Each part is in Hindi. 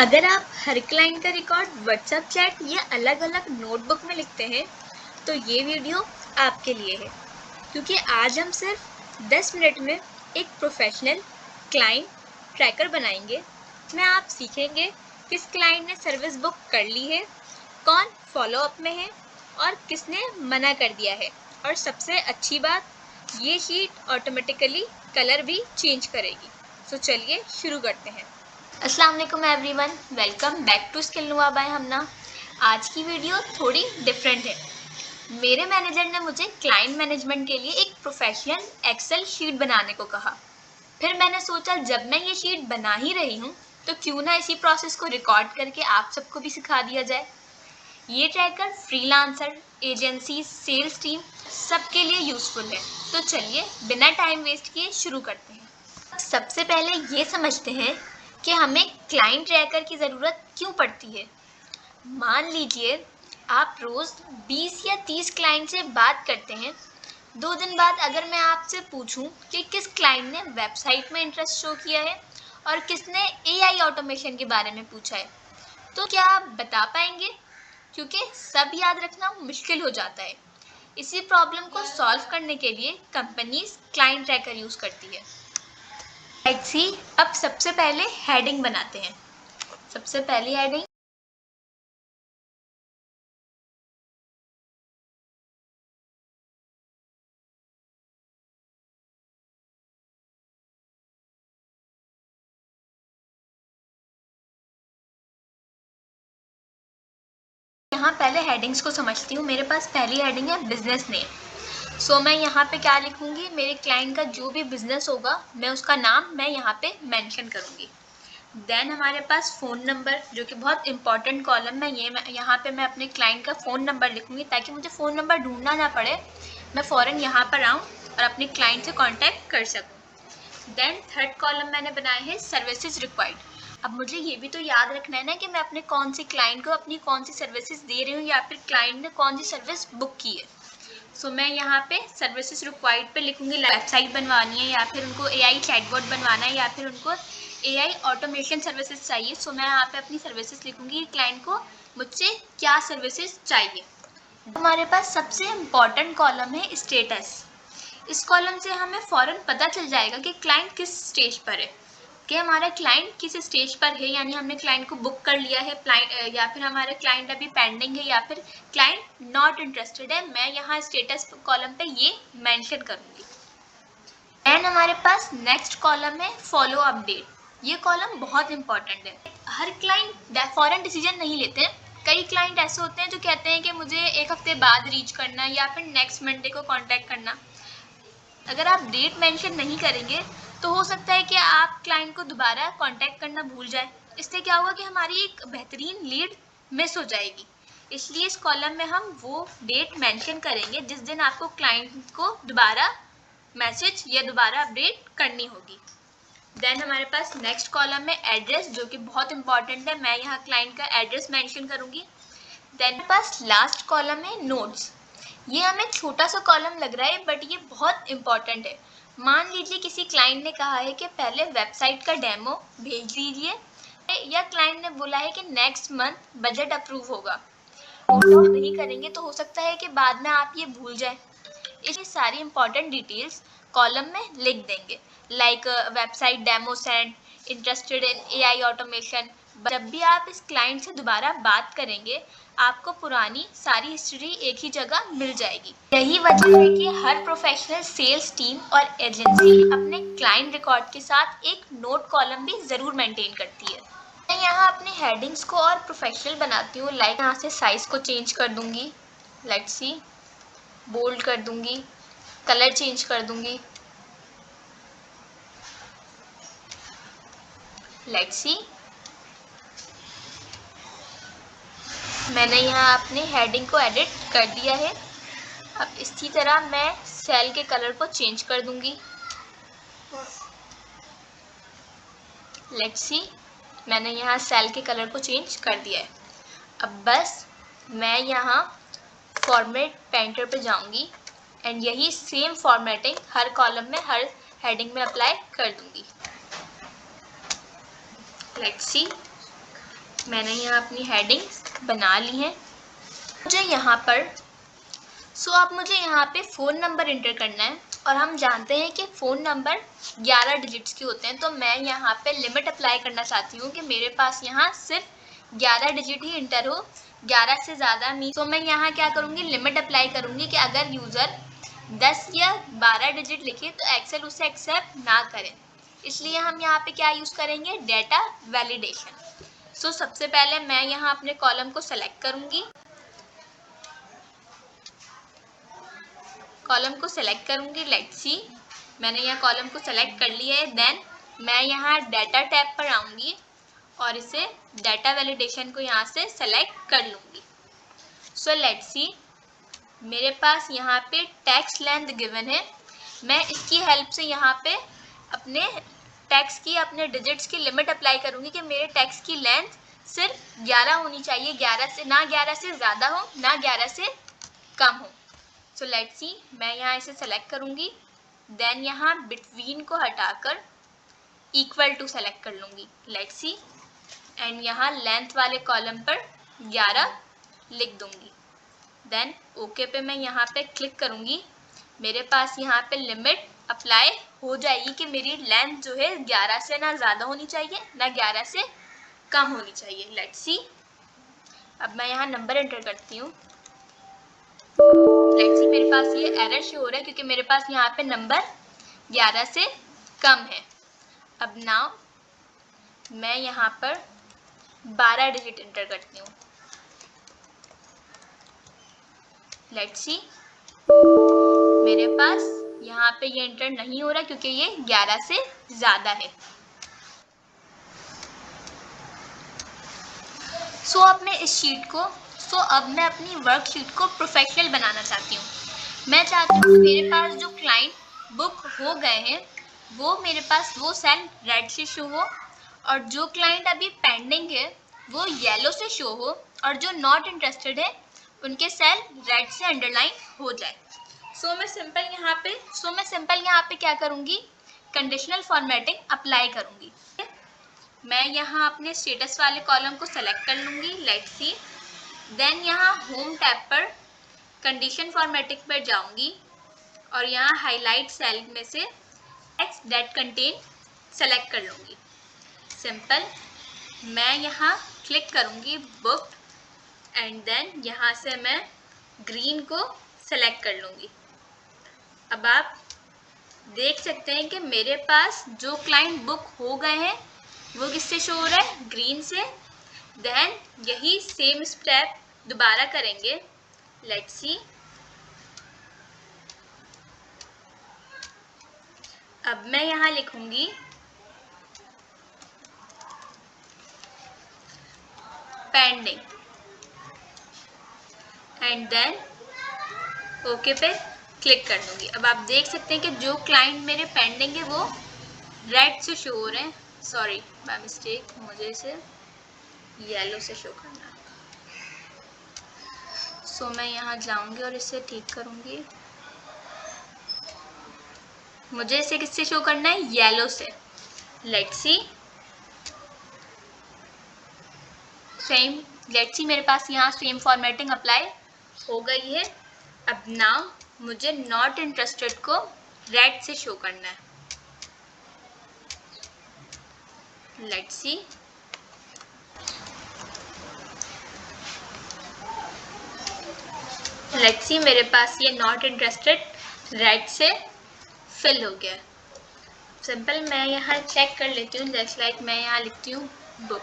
अगर आप हर क्लाइंट का रिकॉर्ड व्हाट्सएप चैट या अलग अलग नोटबुक में लिखते हैं तो ये वीडियो आपके लिए है, क्योंकि आज हम सिर्फ 10 मिनट में एक प्रोफेशनल क्लाइंट ट्रैकर बनाएंगे जिसमें आप सीखेंगे किस क्लाइंट ने सर्विस बुक कर ली है, कौन फॉलोअप में है और किसने मना कर दिया है। और सबसे अच्छी बात, ये शीट ऑटोमेटिकली कलर भी चेंज करेगी। तो चलिए शुरू करते हैं। अस्सलाम वालेकुम everyone, welcome back to skill नुआ बाय हमना। आज की वीडियो थोड़ी डिफरेंट है। मेरे मैनेजर ने मुझे क्लाइंट मैनेजमेंट के लिए एक प्रोफेशनल एक्सेल शीट बनाने को कहा। फिर मैंने सोचा जब मैं ये शीट बना ही रही हूँ तो क्यों ना इसी प्रोसेस को रिकॉर्ड करके आप सबको भी सिखा दिया जाए। ये tracker freelancer, agency, sales team सबके लिए यूजफुल है। तो चलिए बिना टाइम वेस्ट किए शुरू करते हैं। सबसे पहले ये समझते हैं कि हमें क्लाइंट ट्रैकर की ज़रूरत क्यों पड़ती है। मान लीजिए आप रोज़ 20 या 30 क्लाइंट से बात करते हैं। 2 दिन बाद अगर मैं आपसे पूछूं कि किस क्लाइंट ने वेबसाइट में इंटरेस्ट शो किया है और किसने एआई ऑटोमेशन के बारे में पूछा है, तो क्या आप बता पाएंगे? क्योंकि सब याद रखना मुश्किल हो जाता है। इसी प्रॉब्लम को सॉल्व करने के लिए कंपनीज क्लाइंट ट्रैकर यूज़ करती है। लेट्स सी, अब सबसे पहले हेडिंग बनाते हैं। सबसे पहली हेडिंग यहाँ पहले हेडिंग्स को समझती हूँ। मेरे पास पहली हेडिंग है बिजनेस नेम। सो मैं यहाँ पे क्या लिखूँगी, मेरे क्लाइंट का जो भी बिजनेस होगा मैं उसका नाम मैं यहाँ पे मेंशन करूँगी। देन हमारे पास फ़ोन नंबर, जो कि बहुत इंपॉर्टेंट कॉलम है। यहाँ पे मैं अपने क्लाइंट का फ़ोन नंबर लिखूँगी ताकि मुझे फ़ोन नंबर ढूंढना ना पड़े, मैं फ़ौरन यहाँ पर आऊँ और अपने क्लाइंट से कॉन्टैक्ट कर सकूँ। देन थर्ड कॉलम मैंने बनाया है सर्विसेज रिक्वायर्ड। अब मुझे ये भी तो याद रखना है ना कि मैं अपने कौन सी क्लाइंट को अपनी कौन सी सर्विसेज दे रही हूँ या फिर क्लाइंट ने कौन सी सर्विस बुक की है। सो मैं यहाँ पे सर्विसेज रिक्वायर्ड पे लिखूँगी वेबसाइट बनवानी है या फिर उनको एआई चैटबॉट बनवाना है या फिर उनको एआई ऑटोमेशन सर्विसेज चाहिए। सो मैं यहाँ पे अपनी सर्विसेज लिखूँगी, क्लाइंट को मुझसे क्या सर्विसेज चाहिए। हमारे पास सबसे इम्पॉर्टेंट कॉलम है स्टेटस। इस कॉलम से हमें फ़ौरन पता चल जाएगा कि क्लाइंट किस स्टेज पर है, कि हमारा क्लाइंट किस स्टेज पर है, यानी हमने क्लाइंट को बुक कर लिया है या फिर हमारा क्लाइंट अभी पेंडिंग है या फिर क्लाइंट नॉट इंटरेस्टेड है। मैं यहाँ स्टेटस कॉलम पे ये मेंशन करूँगी। एंड हमारे पास नेक्स्ट कॉलम है फॉलो अपडेट। ये कॉलम बहुत इंपॉर्टेंट है। हर क्लाइंट फ़ौरन डिसीजन नहीं लेते। कई क्लाइंट ऐसे होते हैं जो कहते हैं कि मुझे 1 हफ्ते बाद रीच करना या फिर नेक्स्ट मंडे को कॉन्टैक्ट करना। अगर आप डेट मेंशन नहीं करेंगे तो हो सकता है कि आप क्लाइंट को दोबारा कांटेक्ट करना भूल जाए। इससे क्या होगा कि हमारी एक बेहतरीन लीड मिस हो जाएगी। इसलिए इस कॉलम में हम वो डेट मेंशन करेंगे जिस दिन आपको क्लाइंट को दोबारा मैसेज या दोबारा अपडेट करनी होगी। देन हमारे पास नेक्स्ट कॉलम में एड्रेस, जो कि बहुत इंपॉर्टेंट है। मैं यहाँ क्लाइंट का एड्रेस मेंशन करूँगी। देन पास लास्ट कॉलम है नोट्स। ये हमें छोटा सा कॉलम लग रहा है बट ये बहुत इंपॉर्टेंट है। मान लीजिए किसी क्लाइंट ने कहा है कि पहले वेबसाइट का डेमो भेज दीजिए, या क्लाइंट ने बोला है कि नेक्स्ट मंथ बजट अप्रूव होगा। तो नहीं करेंगे तो हो सकता है कि बाद में आप ये भूल जाए। इसलिए सारी इंपॉर्टेंट डिटेल्स कॉलम में लिख देंगे, like website demo send, interested in AI automation. जब भी आप इस क्लाइंट से दोबारा बात करेंगे आपको पुरानी सारी हिस्ट्री एक ही जगह मिल जाएगी। यही वजह है कि हर प्रोफेशनल सेल्स टीम और एजेंसी अपने क्लाइंट रिकॉर्ड के साथ एक नोट कॉलम भी ज़रूर मेंटेन करती है। मैं यहाँ अपनी हेडिंग्स को और प्रोफेशनल बनाती हूँ, लाइक यहाँ से साइज़ को चेंज कर दूँगी, लेट्स सी, बोल्ड कर दूँगी, कलर चेंज कर दूँगी, लेट्स सी। मैंने यहाँ अपने हेडिंग को एडिट कर दिया है। अब इसी तरह मैं सेल के कलर को चेंज कर दूँगी, लेट्स सी। मैंने यहाँ सेल के कलर को चेंज कर दिया है। अब बस मैं यहाँ फॉर्मेट पेंटर पे जाऊँगी एंड यही सेम फॉर्मेटिंग हर कॉलम में, हर हेडिंग में अप्लाई कर दूँगी, लेट्स सी। मैंने यहाँ अपनी हेडिंग्स बना ली हैं। मुझे यहाँ पर अब मुझे यहाँ पे फ़ोन नंबर इंटर करना है और हम जानते हैं कि फ़ोन नंबर 11 डिजिट्स के होते हैं। तो मैं यहाँ पे लिमिट अप्लाई करना चाहती हूँ कि मेरे पास यहाँ सिर्फ 11 डिजिट ही इंटर हो, 11 से ज़्यादा नहीं। तो मैं यहाँ क्या करूँगी, लिमिट अप्लाई करूँगी कि अगर यूज़र 10 या 12 डिजिट लिखे तो एक्सेल उसे एक्सेप्ट ना करें। इसलिए हम यहाँ पे क्या यूज़ करेंगे, डेटा वैलिडेशन। सबसे पहले मैं यहाँ अपने कॉलम को सेलेक्ट करूँगी, कॉलम को सेलेक्ट करूँगी। लेट्स सी, मैंने यहाँ कॉलम को सेलेक्ट कर लिया है। देन मैं यहाँ डाटा टैब पर आऊँगी और इसे डाटा वैलिडेशन को यहाँ से सेलेक्ट कर लूँगी। लेट्स सी, मेरे पास यहाँ पे टेक्स्ट लेंथ गिवन है। मैं इसकी हेल्प से यहाँ पे अपने टेक्स्ट की, अपने डिजिट्स की लिमिट अप्लाई करूँगी कि मेरे टेक्स्ट की लेंथ सिर्फ 11 होनी चाहिए, 11 से ना 11 से ज़्यादा हो, ना 11 से कम हो। लेट्स सी, मैं यहाँ इसे सेलेक्ट करूँगी। देन यहाँ बिटवीन को हटाकर इक्वल टू सेलेक्ट कर लूँगी। लेट्स सी, एंड यहाँ लेंथ वाले कॉलम पर 11 लिख दूँगी। देन ओके पे मैं यहाँ पे क्लिक करूँगी। मेरे पास यहाँ पे लिमिट अप्लाई हो जाएगी कि मेरी लेंथ जो है 11 से ना ज़्यादा होनी चाहिए, ना 11 से कम होनी चाहिए। लेट्स सी, अब मैं यहाँ नंबर एंटर करती हूँ। लेट्स सी, मेरे पास ये एरर शो हो रहा है क्योंकि मेरे पास यहाँ पे नंबर 11 से कम है। अब नाउ मैं यहाँ पर 12 डिजिट एंटर करती हूँ। लेट्स सी, मेरे पास यहाँ पे ये एंटर नहीं हो रहा क्योंकि ये 11 से ज़्यादा है। अब मैं इस शीट को अब मैं अपनी वर्कशीट को प्रोफेशनल बनाना चाहती हूँ। मैं चाहती हूँ कि मेरे पास जो क्लाइंट बुक हो गए हैं वो मेरे पास वो सेल रेड से शो हो, और जो क्लाइंट अभी पेंडिंग है वो येलो से शो हो, और जो नॉट इंटरेस्टेड है उनके सेल रेड से अंडरलाइन हो जाए। मैं सिंपल यहाँ पे क्या करूँगी, कंडीशनल फॉर्मेटिंग अप्लाई करूँगी। मैं यहाँ अपने स्टेटस वाले कॉलम को सेलेक्ट कर लूँगी। लेट्स सी, देन यहाँ होम टैब पर कंडीशन फॉर्मेटिंग पर जाऊँगी और यहाँ हाईलाइट सेल में से टेक्स्ट दैट कंटेन सेलेक्ट कर लूँगी। सिंपल, मैं यहाँ क्लिक करूँगी बुक, एंड देन यहाँ से मैं ग्रीन को सेलेक्ट कर लूँगी। अब आप देख सकते हैं कि मेरे पास जो क्लाइंट बुक हो गए हैं वो किससे शो हो रहा है, ग्रीन से। देन यही सेम स्टेप दोबारा करेंगे। लेट्स सी, अब मैं यहाँ लिखूंगी पेंडिंग, एंड देन ओके पे क्लिक कर दूंगी। अब आप देख सकते हैं कि जो क्लाइंट मेरे पेंडिंग है वो रेड से शो हो रहे हैं। सॉरी, बाय मिस्टेक, मुझे इसे येलो से शो करना है। मैं यहाँ जाऊंगी और इसे ठीक करूंगी। मुझे इसे किससे शो करना है, येलो से। लेट्स सी, मेरे पास यहाँ सेम फॉर्मेटिंग अप्लाई हो गई है। अब नाउ मुझे नॉट इंटरेस्टेड को रेड से शो करना है। लेट्स सी, मेरे पास ये नॉट इंटरेस्टेड रेड से फिल हो गया। सिंपल, मैं यहाँ चेक कर लेती हूँ। जस्ट लाइक मैं यहाँ लिखती हूँ बुक,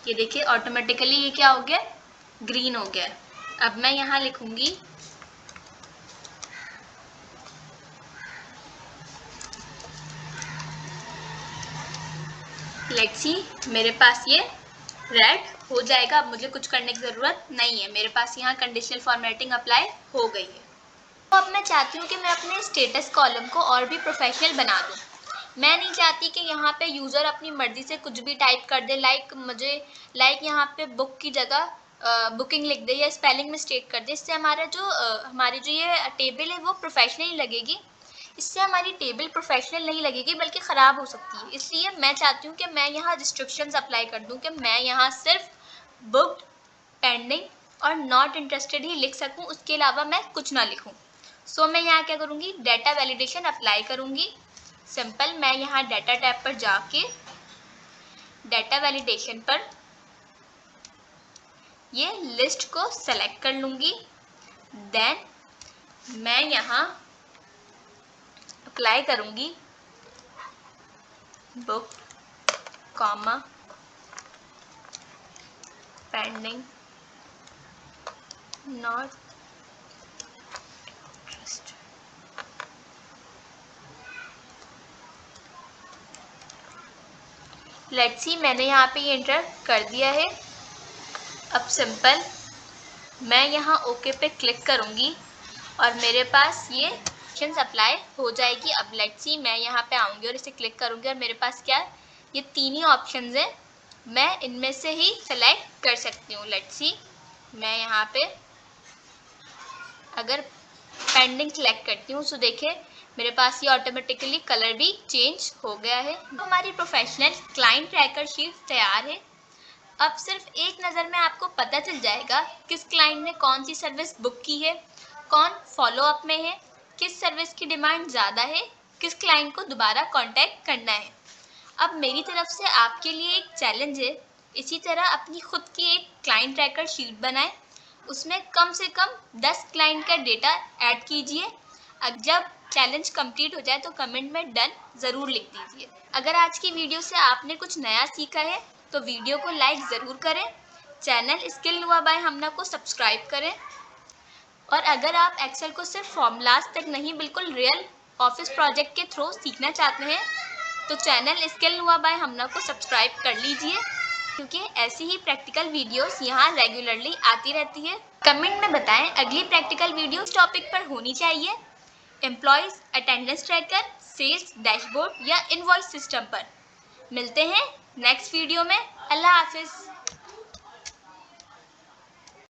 ये देखिए ऑटोमेटिकली ये क्या हो गया, ग्रीन हो गया। अब मैं यहाँ लिखूंगी लेट्स सी, मेरे पास ये रेड हो जाएगा। अब मुझे कुछ करने की ज़रूरत नहीं है, मेरे पास यहाँ कंडीशनल फॉर्मेटिंग अप्लाई हो गई है। अब मैं चाहती हूँ कि मैं अपने स्टेटस कॉलम को और भी प्रोफेशनल बना दूँ। मैं नहीं चाहती कि यहाँ पे यूज़र अपनी मर्ज़ी से कुछ भी टाइप कर दे, लाइक यहाँ पे बुक की जगह बुकिंग लिख दे या स्पेलिंग मिस्टेक कर दे। इससे हमारी जो ये टेबल है वो प्रोफेशनली लगेगी। इससे हमारी टेबल प्रोफेशनल नहीं लगेगी बल्कि ख़राब हो सकती है। इसलिए मैं चाहती हूँ कि मैं यहाँ रिस्ट्रिक्शंस अप्लाई कर दूँ कि मैं यहाँ सिर्फ बुक्ड, पेंडिंग और नॉट इंटरेस्टेड ही लिख सकूँ, उसके अलावा मैं कुछ ना लिखूँ। सो मैं यहाँ क्या करूँगी, डाटा वैलिडेशन अप्लाई करूँगी। सिंपल, मैं यहाँ डाटा टैब पर जाके डाटा वैलिडेशन पर ये लिस्ट को सेलेक्ट कर लूँगी। देन मैं यहाँ अप्लाई करूँगी book comma pending not interested. Let's see, मैंने यहाँ पे ये एंटर कर दिया है। अब सिंपल मैं यहाँ ओके पे क्लिक करूँगी और मेरे पास ये ऑप्शंस अप्लाई हो जाएगी। अब लेट्स सी, मैं यहाँ पे आऊँगी और इसे क्लिक करूँगी और मेरे पास क्या है, ये तीन ही ऑप्शंस हैं, मैं इनमें से ही सेलेक्ट कर सकती हूँ। लेट्स सी, मैं यहाँ पे अगर पेंडिंग सेलेक्ट करती हूँ तो देखिए मेरे पास ये ऑटोमेटिकली कलर भी चेंज हो गया है। तो हमारी प्रोफेशनल क्लाइंट ट्रैकर शीट तैयार है। अब सिर्फ एक नज़र में आपको पता चल जाएगा किस क्लाइंट ने कौन सी सर्विस बुक की है, कौन फॉलो अप में है, किस सर्विस की डिमांड ज़्यादा है, किस क्लाइंट को दोबारा कांटेक्ट करना है। अब मेरी तरफ से आपके लिए एक चैलेंज है, इसी तरह अपनी खुद की एक क्लाइंट ट्रैकर शीट बनाएं, उसमें कम से कम 10 क्लाइंट का डेटा ऐड कीजिए। अब जब चैलेंज कंप्लीट हो जाए तो कमेंट में डन ज़रूर लिख दीजिए। अगर आज की वीडियो से आपने कुछ नया सीखा है तो वीडियो को लाइक ज़रूर करें, चैनल स्किल नुआ बाय हमना को सब्सक्राइब करें, और अगर आप एक्सेल को सिर्फ फॉर्मूलाज तक नहीं बिल्कुल रियल ऑफिस प्रोजेक्ट के थ्रू सीखना चाहते हैं तो चैनल स्किल नुआ बाय हमना को सब्सक्राइब कर लीजिए, क्योंकि ऐसी ही प्रैक्टिकल वीडियोस यहाँ रेगुलरली आती रहती है। कमेंट में बताएं अगली प्रैक्टिकल वीडियो इस टॉपिक पर होनी चाहिए, employees attendance tracker, sales dashboard या इनवॉइस सिस्टम पर। मिलते हैं नेक्स्ट वीडियो में। अल्लाह हाफिज़।